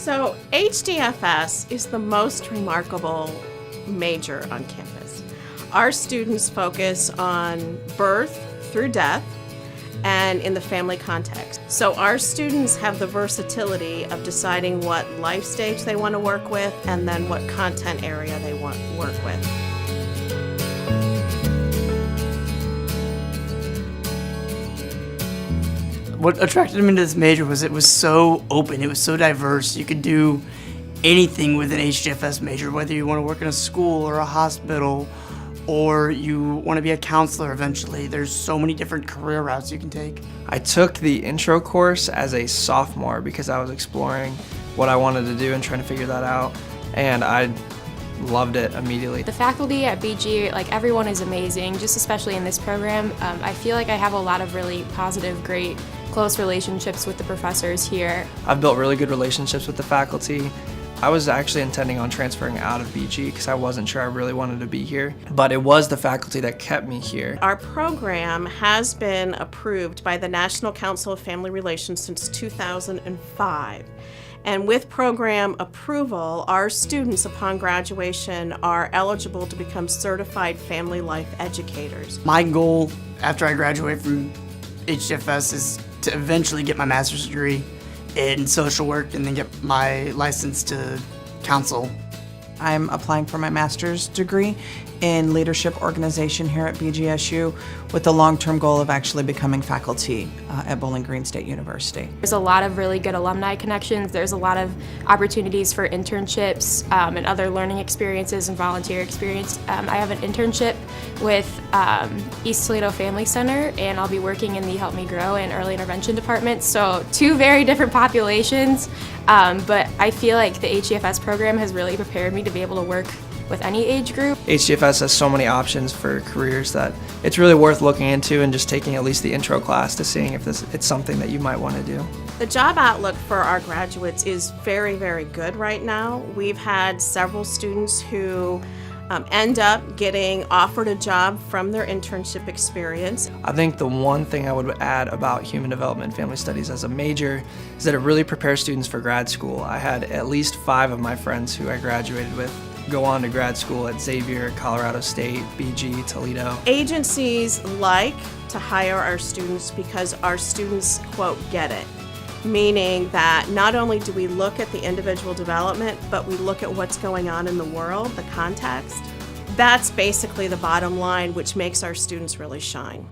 So HDFS is the most remarkable major on campus. Our students focus on birth through death and in the family context. So our students have the versatility of deciding what life stage they want to work with and then what content area they want to work with. What attracted me to this major was it was so open, it was so diverse. You could do anything with an HDFS major, whether you want to work in a school or a hospital or you want to be a counselor eventually. There's so many different career routes you can take. I took the intro course as a sophomore because I was exploring what I wanted to do and trying to figure that out, and I loved it immediately. The faculty at BG, everyone is amazing, just especially in this program. I feel like I have a lot of really positive, great, close relationships with the professors here. I've built really good relationships with the faculty. I was actually intending on transferring out of BG because I wasn't sure I really wanted to be here, but it was the faculty that kept me here. Our program has been approved by the National Council of Family Relations since 2005. And with program approval, our students upon graduation are eligible to become certified family life educators. My goal after I graduate from HDFS is to eventually get my master's degree in social work and then get my license to counsel. I'm applying for my master's degree in leadership organization here at BGSU with the long-term goal of actually becoming faculty at Bowling Green State University. There's a lot of really good alumni connections. There's a lot of opportunities for internships and other learning experiences and volunteer experience. I have an internship with East Toledo Family Center, and I'll be working in the Help Me Grow and Early Intervention departments. So two very different populations, but I feel like the HDFS program has really prepared me to be able to work with any age group. HDFS has so many options for careers that it's really worth looking into and just taking at least the intro class to seeing if it's something that you might want to do. The job outlook for our graduates is very, very good right now. We've had several students who end up getting offered a job from their internship experience. I think the one thing I would add about human development and family studies as a major is that it really prepares students for grad school. I had at least 5 of my friends who I graduated with go on to grad school at Xavier, Colorado State, BG, Toledo. Agencies like to hire our students because our students, quote, get it. Meaning that not only do we look at the individual development, but we look at what's going on in the world, the context. That's basically the bottom line, which makes our students really shine.